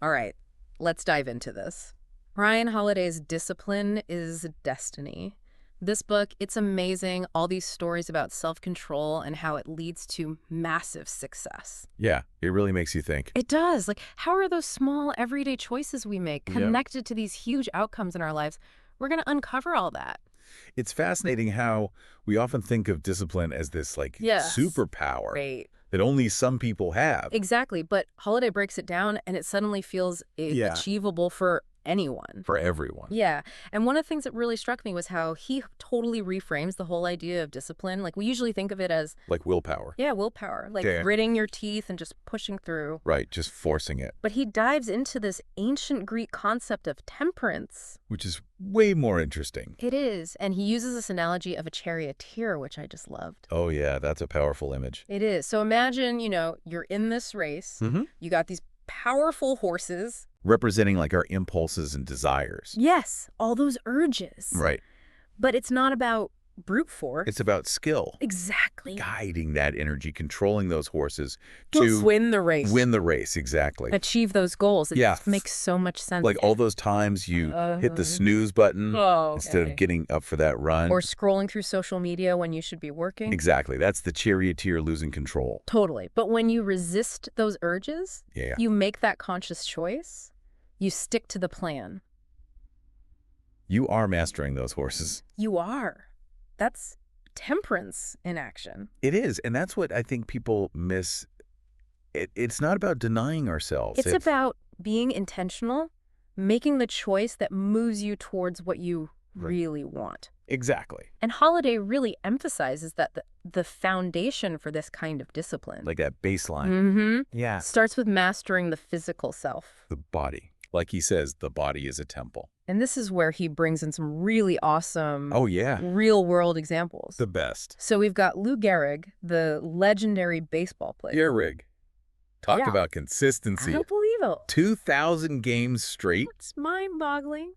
All right, let's dive into this. Ryan Holiday's Discipline is Destiny. This book, it's amazing. All these stories about self-control and how it leads to massive success. Yeah, it really makes you think. It does. Like, how are those small, everyday choices we make Yeah. connected to these huge outcomes in our lives? We're going to uncover all that. It's fascinating how we often think of discipline as this, like, Yes. superpower Great. that only some people have. Exactly. But Holiday breaks it down, and it suddenly feels Yeah. achievable for anyone. For everyone. Yeah. And one of the things that really struck me was how he totally reframes the whole idea of discipline. Like, we usually think of it as, Like willpower. yeah, willpower, like Yeah. gritting your teeth and just pushing through. Right, just forcing it, But he dives into this ancient Greek concept of temperance. which is way more interesting. It is. And he uses this analogy of a charioteer, which I just loved. Oh, yeah, that's a powerful image. It is. So imagine, you're in this race. Mm-hmm. You got these powerful horses. Representing, like, our impulses and desires. Yes, all those urges. Right. But it's not about brute force. It's about skill. Exactly. Guiding that energy, controlling those horses To to win the race. win the race, exactly. Achieve those goals. It Yeah. just makes so much sense. Like all those times you hit the snooze button instead okay. of getting up for that run. Or scrolling through social media when you should be working. Exactly. That's the charioteer losing control. Totally. But when you resist those urges, Yeah. you make that conscious choice, you stick to the plan. You are mastering those horses. You are. That's temperance in action. It is. And that's what I think people miss. It's not about denying ourselves. It's about being intentional, making the choice that moves you towards what you really want. Exactly. And Holiday really emphasizes that the foundation for this kind of discipline Like that baseline. Yeah. starts with mastering the physical self. The body. Like he says, the body is a temple. And this is where he brings in some really awesome Oh, yeah. real-world examples. The best. So we've got Lou Gehrig, the legendary baseball player. Gehrig. Talk Yeah. about I consistency. don't believe it. 2,000 games straight. It's mind-boggling.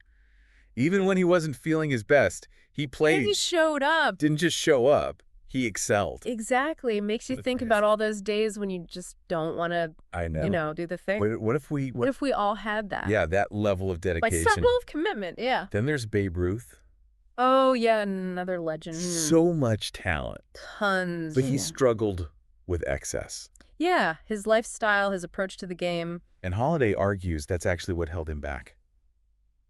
Even when he wasn't feeling his best, he played. He showed up. Didn't just show up. He excelled. Exactly. It makes you What a think face. about all those days when you just don't want to, I know. do the thing. What if we... What if we all had that? Yeah, that level of Like dedication. some level of commitment, yeah. Then there's Babe Ruth. Oh, yeah, another legend. So much talent. Tons. But he struggled with excess. Yeah, his lifestyle, his approach to the game. And Holiday argues that's actually what held him back.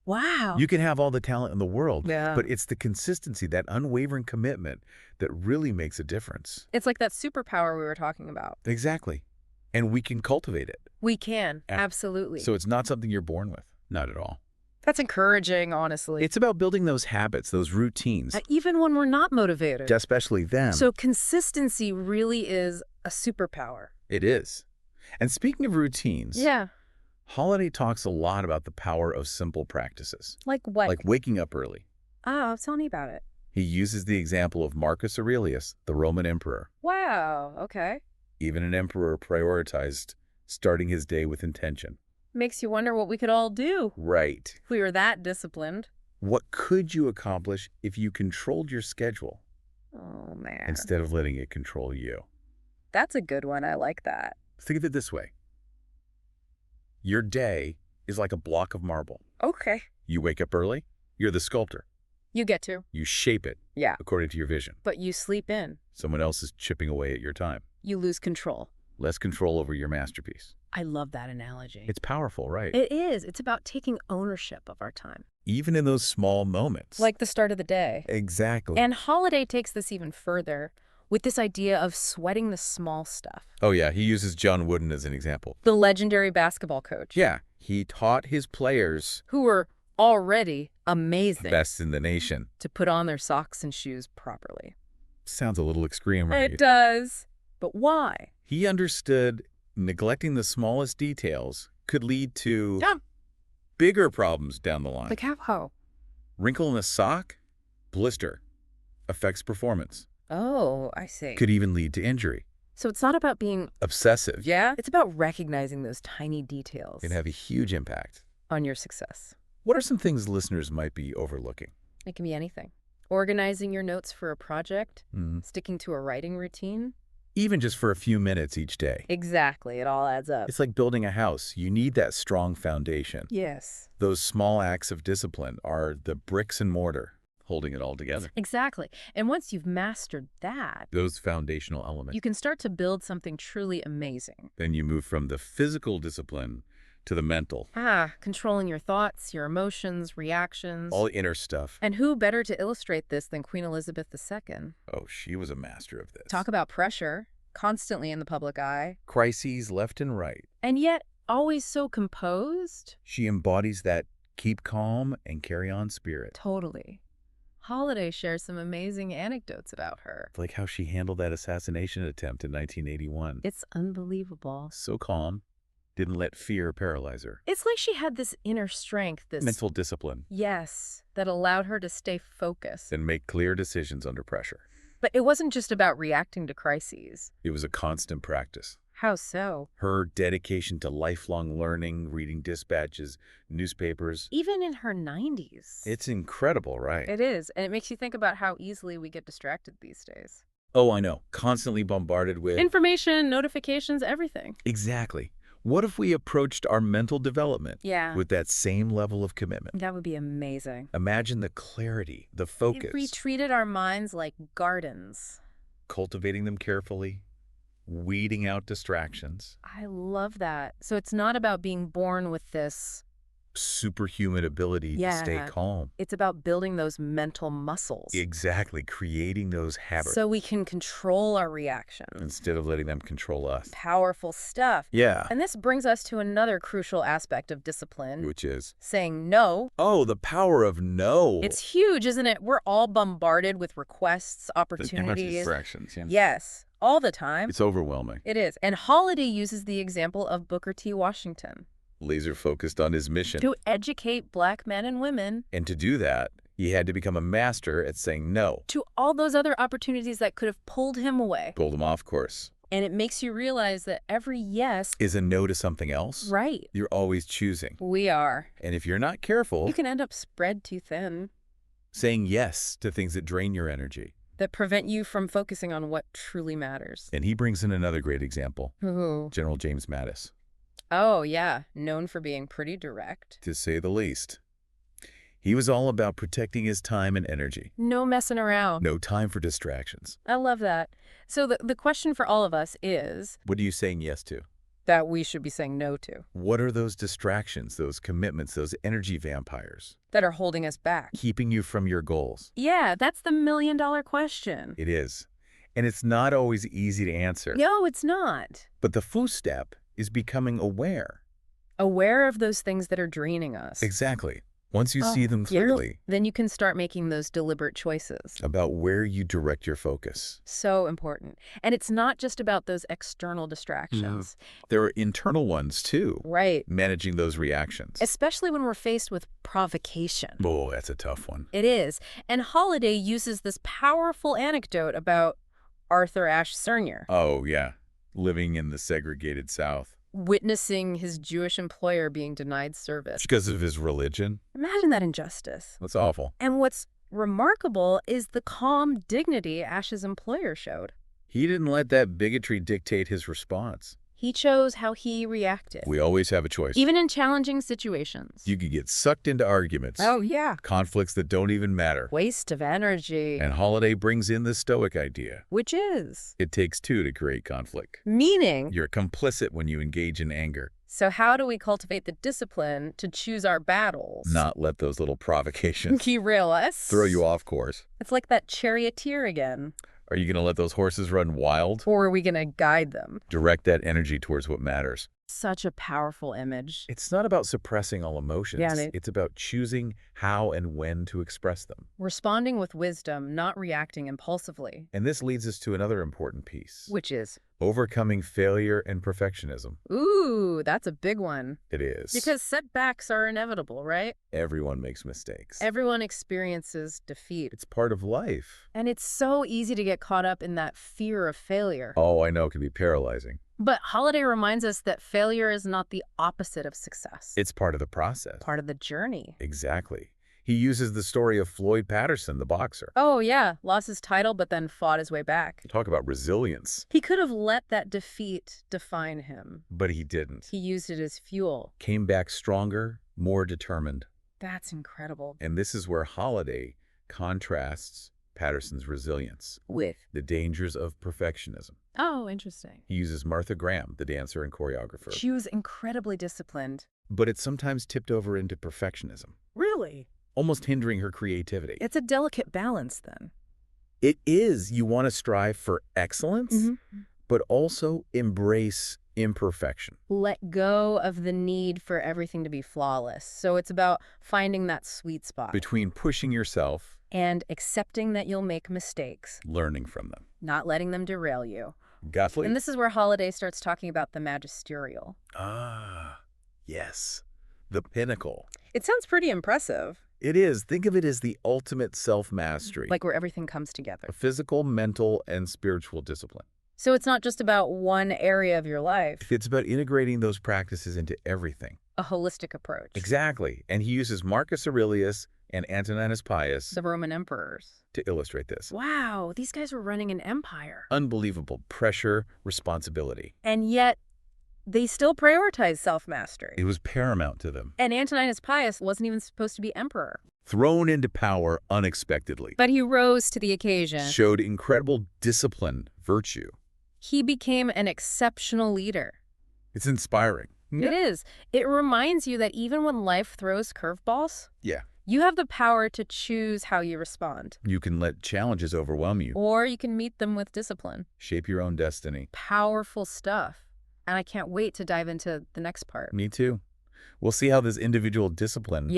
Wow. You can have all the talent in the world, Yeah. but it's the consistency, that unwavering commitment that really makes a difference. It's like that superpower we were talking about. Exactly. And we can cultivate it. We can, absolutely. So it's not something you're born with. Not at all. That's encouraging, honestly. It's about building those habits, those routines, Even when we're not motivated. especially them. So consistency really is a superpower. It is. And speaking of routines, Yeah. Holiday talks a lot about the power of simple practices, Like what? like waking up early. Oh, tell me about it. He uses the example of Marcus Aurelius, the Roman emperor. Wow, okay. Even an emperor prioritized starting his day with intention. Makes you wonder what we could all do Right. if we were that disciplined. What could you accomplish if you controlled your schedule Oh, man. instead of letting it control you? That's a good one. I like that. Think of it this way. Your day is like a block of marble. Okay. You wake up early, you're the sculptor. You get to. You shape it Yeah. according to your vision. But you sleep in. Someone else is chipping away at your time. You lose control. Less control over your masterpiece. I love that analogy. It's powerful, right? It is. It's about taking ownership of our time. Even in those small moments. Like the start of the day. Exactly. And Holiday takes this even further with this idea of sweating the small stuff. Oh, yeah. He uses John Wooden as an example. The legendary basketball coach. Yeah. He taught his players, Who were already amazing, best in the nation. to put on their socks and shoes properly. Sounds a little extreme, right? It does. But why? He understood neglecting the smallest details could lead to Yeah. bigger problems down the line. Like how? Wrinkle in a sock, blister, affects performance. Oh, I see. Could even lead to injury. So it's not about being, Obsessive. yeah? It's about recognizing those tiny details Can have a huge impact. on your success. What are some things listeners might be overlooking? It can be anything. Organizing your notes for a project, Mm. sticking to a writing routine. even just for a few minutes each day. Exactly. It all adds up. It's like building a house. You need that strong foundation. Yes. Those small acts of discipline are the bricks and mortar holding it all together. Exactly. And once you've mastered that, Those foundational elements. you can start to build something truly amazing. Then you move from the physical discipline to the mental. Controlling your thoughts, your emotions, reactions. All the inner stuff. And who better to illustrate this than Queen Elizabeth II? Oh, she was a master of this. Talk about pressure, constantly in the public eye, Crises left and right. and yet always so composed. She embodies that keep calm and carry on spirit. Totally. Holiday shares some amazing anecdotes about her. Like how she handled that assassination attempt in 1981. It's unbelievable. So calm, didn't let fear paralyze her. It's like she had this inner strength, this... Mental discipline. Yes, that allowed her to stay focused. And make clear decisions under pressure. But it wasn't just about reacting to crises. It was a constant practice. How so? Her dedication to lifelong learning, reading dispatches, newspapers. Even in her 90s. It's incredible, right? It is, and it makes you think about how easily we get distracted these days. Oh, I know. Constantly bombarded with... Information, notifications, everything. Exactly. What if we approached our mental development with that same level of commitment? That would be amazing. Imagine the clarity, the focus. If we treated our minds like gardens. Cultivating them carefully, weeding out distractions. I love that. So it's not about being born with this Superhuman ability to stay calm. It's about building those mental muscles. Exactly, creating those habits. So we can control our reactions. Instead of letting them control us. Powerful stuff. Yeah. And this brings us to another crucial aspect of discipline. Which is? Saying no. Oh, the power of no. It's huge, isn't it? We're all bombarded with requests, opportunities. Distractions, yeah. Yes, all the time. It's overwhelming. It is. And Holiday uses the example of Booker T. Washington. Laser focused on his mission. To educate Black men and women. And to do that, he had to become a master at saying no. To all those other opportunities that could have pulled him away. Pulled him off course. And it makes you realize that every yes is a no to something else. Right. You're always choosing. We are. And if you're not careful, you can end up spread too thin. Saying yes to things that drain your energy. That prevent you from focusing on what truly matters. And he brings in another great example. Who? General James Mattis. Oh, yeah. Known for being pretty direct. To say the least. He was all about protecting his time and energy. No messing around. No time for distractions. I love that. So the question for all of us is... What are you saying yes to? That we should be saying no to. What are those distractions, those commitments, those energy vampires? That are holding us back. Keeping you from your goals. Yeah, that's the million-dollar question. It is. And it's not always easy to answer. No, it's not. But the first step is becoming aware. Aware of those things that are draining us. Exactly. Once you see them clearly, then you can start making those deliberate choices. About where you direct your focus. So important. And it's not just about those external distractions. There are internal ones too. Right. Managing those reactions. Especially when we're faced with provocation. Oh, that's a tough one. It is. And Holiday uses this powerful anecdote about Arthur Ashe Sernier. Oh, yeah. Living in the segregated South. Witnessing his Jewish employer being denied service. Because of his religion? Imagine that injustice. That's awful. And what's remarkable is the calm dignity Ashe's employer showed. He didn't let that bigotry dictate his response. He chose how he reacted. We always have a choice. Even in challenging situations. You could get sucked into arguments. Oh, yeah. Conflicts that don't even matter. Waste of energy. And Holiday brings in the Stoic idea. Which is? It takes two to create conflict. Meaning? You're complicit when you engage in anger. So how do we cultivate the discipline to choose our battles? Not let those little provocations derail us. Throw you off course. It's like that charioteer again. Are you going to let those horses run wild? Or are we going to guide them? Direct that energy towards what matters. Such a powerful image. It's not about suppressing all emotions. Yeah, it's about choosing how and when to express them. Responding with wisdom, not reacting impulsively. And this leads us to another important piece. Which is? Overcoming failure and perfectionism. Ooh, that's a big one. It is. Because setbacks are inevitable, right? Everyone makes mistakes. Everyone experiences defeat. It's part of life. And it's so easy to get caught up in that fear of failure. Oh, I know, it can be paralyzing. But Holiday reminds us that failure is not the opposite of success. It's part of the process. Part of the journey. Exactly. He uses the story of Floyd Patterson, the boxer. Oh, yeah, lost his title but then fought his way back. Talk about resilience. He could have let that defeat define him. But he didn't. He used it as fuel. Came back stronger, more determined. That's incredible. And this is where Holiday contrasts Patterson's resilience With? the dangers of perfectionism. Oh, interesting. He uses Martha Graham, the dancer and choreographer. She was incredibly disciplined. But it's sometimes tipped over into perfectionism, Really? almost hindering her creativity. It's a delicate balance then. It is. You want to strive for excellence, but also embrace imperfection. Let go of the need for everything to be flawless. So it's about finding that sweet spot. Between pushing yourself And accepting that you'll make mistakes, learning from them. not letting them derail you. Got And this is where Holiday starts talking about the magisterial. Ah, yes. The pinnacle. It sounds pretty impressive. It is. Think of it as the ultimate self-mastery. Like where everything comes together. A physical, mental, and spiritual discipline. So it's not just about one area of your life. It's about integrating those practices into everything. A holistic approach. Exactly. And he uses Marcus Aurelius and Antoninus Pius The Roman emperors. to illustrate this. Wow, these guys were running an empire. Unbelievable pressure, responsibility. And yet, they still prioritize self-mastery. It was paramount to them. And Antoninus Pius wasn't even supposed to be emperor. Thrown into power unexpectedly. But he rose to the occasion. Showed incredible discipline, virtue. He became an exceptional leader. It's inspiring. It is. It reminds you that even when life throws curveballs, Yeah. you have the power to choose how you respond. You can let challenges overwhelm you. Or you can meet them with discipline. Shape your own destiny. Powerful stuff. And I can't wait to dive into the next part. Me too. We'll see how this individual discipline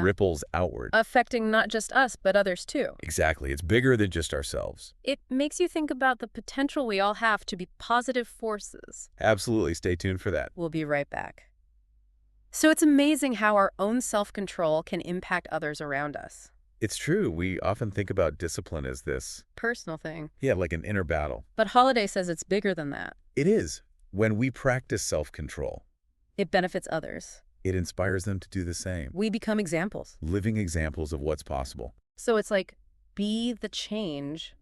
ripples outward. Affecting not just us, but others too. Exactly. It's bigger than just ourselves. It makes you think about the potential we all have to be positive forces. Absolutely. Stay tuned for that. We'll be right back. So it's amazing how our own self-control can impact others around us. It's true. We often think about discipline as this, Personal thing. like an inner battle. But Holiday says it's bigger than that. It is. When we practice self-control, It benefits others. it inspires them to do the same. We become examples. Living examples of what's possible. So it's like, be the change,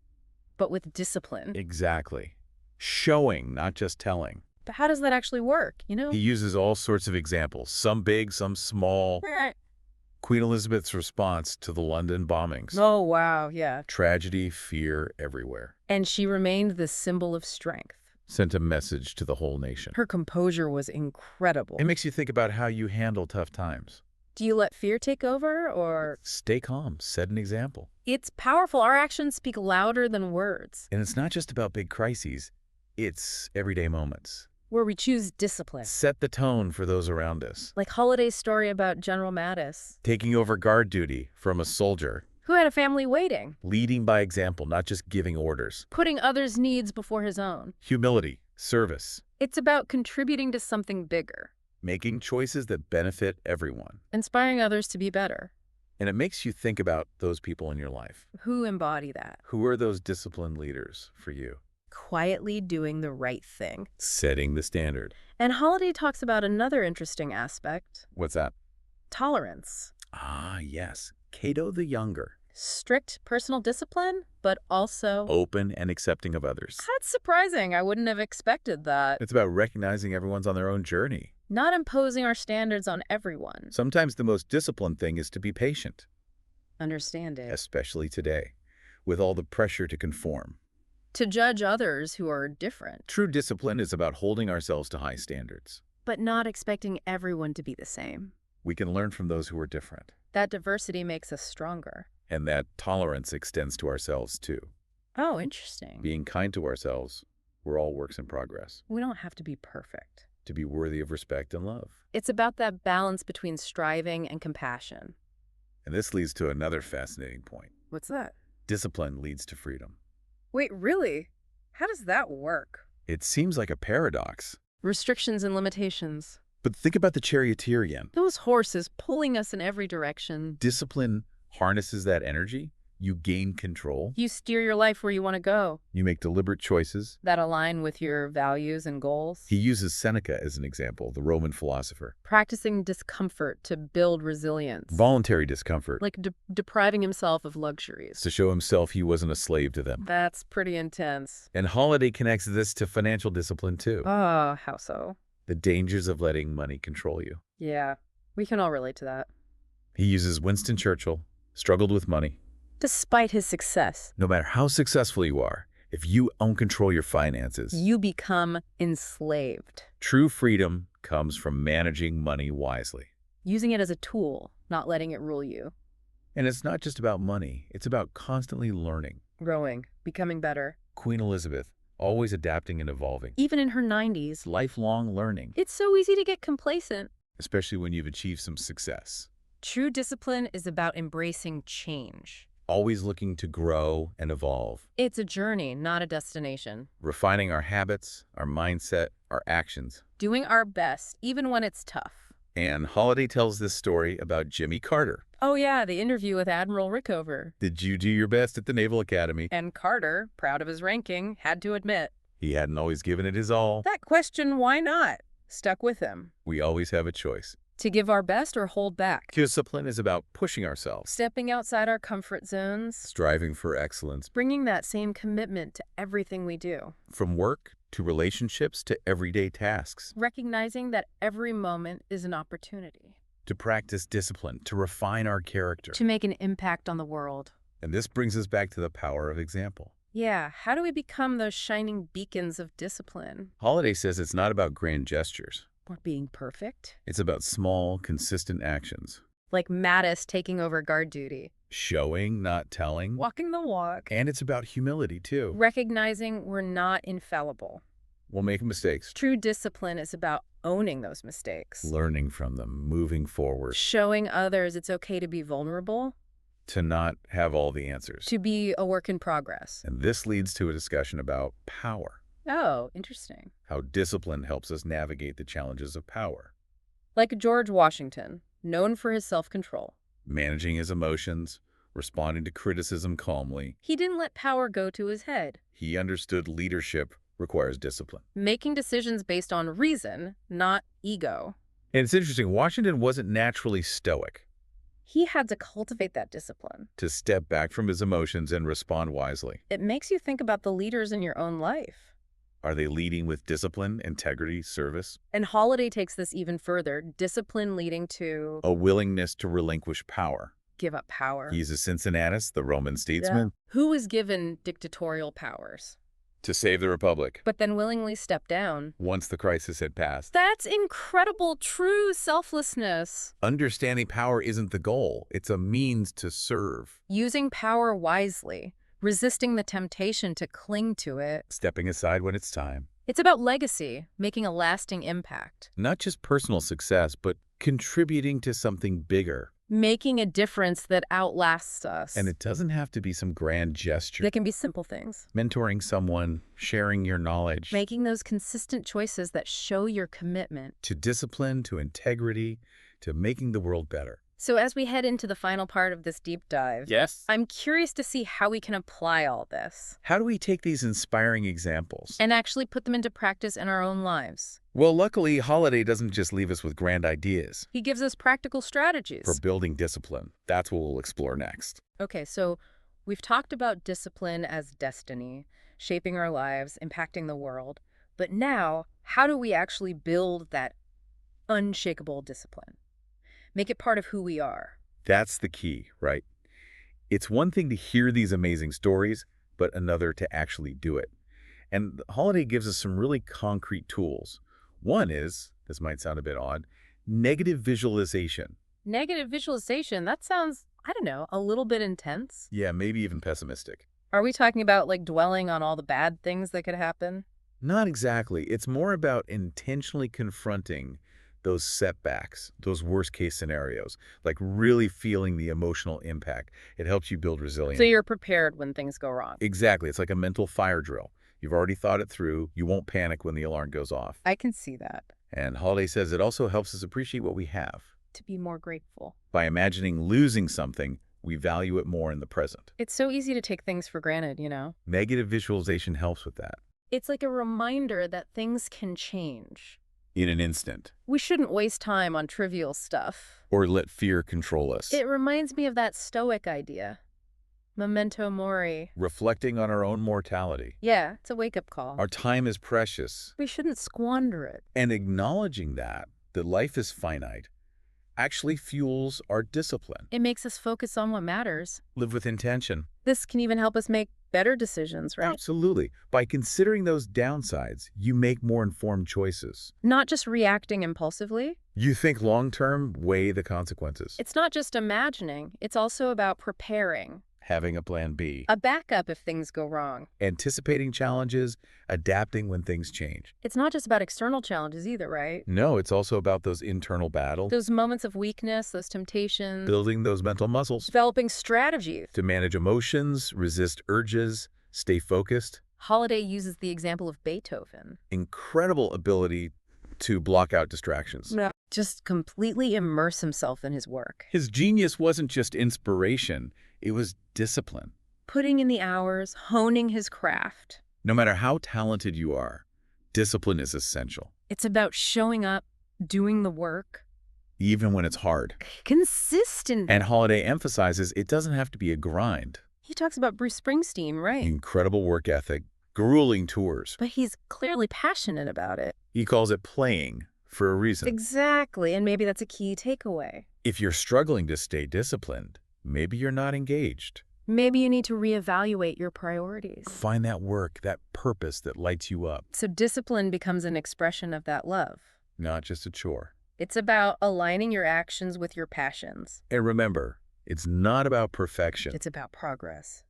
but with discipline. Exactly. Showing, not just telling. But how does that actually work, you know? He uses all sorts of examples, some big, some small. Queen Elizabeth's response to the London bombings. Oh, wow, yeah. Tragedy, fear everywhere. And she remained the symbol of strength. Sent a message to the whole nation. Her composure was incredible. It makes you think about how you handle tough times. Do you let fear take over, or? Stay calm. Set an example. It's powerful. Our actions speak louder than words. And it's not just about big crises. It's everyday moments. Where we choose discipline. Set the tone for those around us. Like Holiday's story about General Mattis, Taking over guard duty from a soldier. who had a family waiting. Leading by example, not just giving orders. Putting others' needs before his own. Humility. Service. It's about contributing to something bigger. Making choices that benefit everyone. Inspiring others to be better. And it makes you think about those people in your life. Who embody that? Who are those disciplined leaders for you? Quietly doing the right thing. Setting the standard. And Holiday talks about another interesting aspect. What's that? Tolerance. Ah, yes. Cato the Younger. Strict personal discipline, but also... Open and accepting of others. That's surprising. I wouldn't have expected that. It's about recognizing everyone's on their own journey. Not imposing our standards on everyone. Sometimes the most disciplined thing is to be patient. Understand it. Especially today, with all the pressure to conform. To judge others who are different. True discipline is about holding ourselves to high standards. But not expecting everyone to be the same. We can learn from those who are different. That diversity makes us stronger. And that tolerance extends to ourselves, too. Oh, interesting. Being kind to ourselves, we're all works in progress. We don't have to be perfect. To be worthy of respect and love. It's about that balance between striving and compassion. And this leads to another fascinating point. What's that? Discipline leads to freedom. Wait, really? How does that work? It seems like a paradox. Restrictions and limitations. But think about the charioteer again. Those horses pulling us in every direction. Discipline harnesses that energy, You gain control. You steer your life where you want to go You make deliberate choices. that align with your values and goals. He uses Seneca as an example, the Roman philosopher. Practicing discomfort to build resilience. Voluntary discomfort. Like depriving himself of luxuries. To show himself he wasn't a slave to them. That's pretty intense. And Holiday connects this to financial discipline too. Oh, how so? The dangers of letting money control you. Yeah, we can all relate to that. He uses Winston Churchill, struggled with money. Despite his success, No matter how successful you are, if you don't control your finances, you become enslaved. true freedom comes from managing money wisely. Using it as a tool, not letting it rule you. And it's not just about money, it's about constantly learning. Growing, becoming better. Queen Elizabeth, always adapting and evolving. Even in her 90s, Lifelong learning, it's so easy to get complacent. especially when you've achieved some success. True discipline is about embracing change. Always looking to grow and evolve. It's a journey, not a destination. Refining our habits, our mindset, our actions. Doing our best, even when it's tough. And Holiday tells this story about Jimmy Carter. Oh yeah, the interview with Admiral Rickover. Did you do your best at the Naval Academy? And Carter, proud of his ranking, had to admit, He hadn't always given it his all. that question, why not, stuck with him. We always have a choice. To give our best or hold back. Discipline is about pushing ourselves, Stepping outside our comfort zones. striving for excellence. Bringing that same commitment to everything we do. From work to relationships to everyday tasks. Recognizing that every moment is an opportunity. To practice discipline, to refine our character. To make an impact on the world. And this brings us back to the power of example. Yeah, how do we become those shining beacons of discipline? Holiday says it's not about grand gestures. Or being perfect? It's about small, consistent actions. Like Mattis taking over guard duty. Showing, not telling. Walking the walk. And it's about humility, too. Recognizing we're not infallible. We'll make mistakes. True discipline is about owning those mistakes. Learning from them, moving forward. Showing others it's okay to be vulnerable. To not have all the answers. To be a work in progress. And this leads to a discussion about power. Oh, interesting. How discipline helps us navigate the challenges of power. Like George Washington, known for his self-control. Managing his emotions, responding to criticism calmly. He didn't let power go to his head. He understood leadership requires discipline. Making decisions based on reason, not ego. And it's interesting, Washington wasn't naturally stoic. He had to cultivate that discipline. To step back from his emotions and respond wisely. It makes you think about the leaders in your own life. Are they leading with discipline, integrity, service? And Holiday takes this even further, discipline leading to A willingness to relinquish power. give up power. He's a Cincinnatus, the Roman statesman, Who is given dictatorial powers, to save the Republic but then willingly step down. once the crisis had passed. That's incredible, true selflessness. Understanding power isn't the goal. It's a means to serve. Using power wisely, resisting the temptation to cling to it. Stepping aside when it's time. It's about legacy, making a lasting impact. Not just personal success, but contributing to something bigger. Making a difference that outlasts us. And it doesn't have to be some grand gesture. They can be simple things. Mentoring someone, sharing your knowledge. Making those consistent choices that show your commitment. To discipline, to integrity, to making the world better. So as we head into the final part of this deep dive, Yes. I'm curious to see how we can apply all this How do we take these inspiring examples? and actually put them into practice in our own lives. Well, luckily, Holiday doesn't just leave us with grand ideas He gives us practical strategies. for building discipline. That's what we'll explore next. Okay, so we've talked about discipline as destiny, shaping our lives, impacting the world. But now, how do we actually build that unshakable discipline? Make it part of who we are. That's the key, right? It's one thing to hear these amazing stories, but another to actually do it. And Holiday gives us some really concrete tools. One is, this might sound a bit odd, negative visualization. Negative visualization, that sounds, I don't know, a little bit intense. Yeah, maybe even pessimistic. Are we talking about like dwelling on all the bad things that could happen? Not exactly. It's more about intentionally confronting those setbacks, those worst-case scenarios, like really feeling the emotional impact. It helps you build resilience. So you're prepared when things go wrong. Exactly. It's like a mental fire drill. You've already thought it through. You won't panic when the alarm goes off. I can see that. And Holiday says it also helps us appreciate what we have. To be more grateful. By imagining losing something, we value it more in the present. It's so easy to take things for granted, you know? Negative visualization helps with that. It's like a reminder that things can change. In an instant. We shouldn't waste time on trivial stuff. Or let fear control us. It reminds me of that Stoic idea. Memento mori. Reflecting on our own mortality. Yeah, it's a wake-up call. Our time is precious. We shouldn't squander it. And acknowledging that life is finite, actually fuels our discipline. It makes us focus on what matters. Live with intention. This can even help us make better decisions, right? Absolutely. By considering those downsides, you make more informed choices. Not just reacting impulsively. You think long-term, weigh the consequences. It's not just imagining. It's also about preparing. Having a plan B. A backup if things go wrong. Anticipating challenges, adapting when things change. It's not just about external challenges either, right? No, it's also about those internal battles. Those moments of weakness, those temptations. Building those mental muscles. Developing strategies. To manage emotions, resist urges, stay focused. Holiday uses the example of Beethoven. Incredible ability to block out distractions. No. Just completely immerse himself in his work. His genius wasn't just inspiration, it was discipline. Putting in the hours, honing his craft. No matter how talented you are, discipline is essential. It's about showing up, doing the work. Even when it's hard. Consistent. And Holiday emphasizes it doesn't have to be a grind. He talks about Bruce Springsteen, right? Incredible work ethic, grueling tours. But he's clearly passionate about it. He calls it playing for a reason. Exactly, and maybe that's a key takeaway. If you're struggling to stay disciplined, maybe you're not engaged. Maybe you need to reevaluate your priorities. Find that work, that purpose that lights you up. So discipline becomes an expression of that love. Not just a chore. It's about aligning your actions with your passions. And remember, it's not about perfection. It's about progress.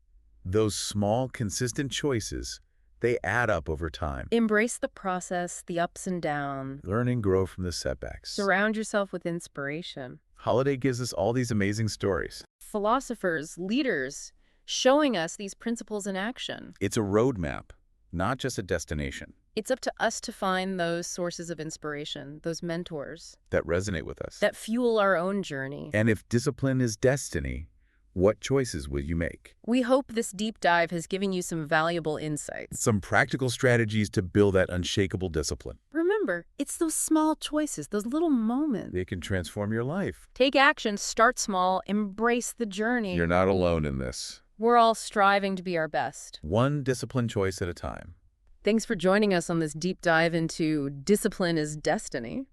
Those small, consistent choices, they add up over time. Embrace the process, the ups and downs. Learn and grow from the setbacks. Surround yourself with inspiration. Holiday gives us all these amazing stories. Philosophers, leaders, showing us these principles in action. It's a roadmap, not just a destination. It's up to us to find those sources of inspiration, those mentors. That resonate with us. That fuel our own journey. And if discipline is destiny, what choices will you make? We hope this deep dive has given you some valuable insights. Some practical strategies to build that unshakable discipline. Remember, it's those small choices, those little moments. They can transform your life. Take action, start small, embrace the journey. You're not alone in this. We're all striving to be our best. One discipline choice at a time. Thanks for joining us on this deep dive into Discipline is Destiny.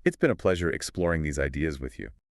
It's been a pleasure exploring these ideas with you.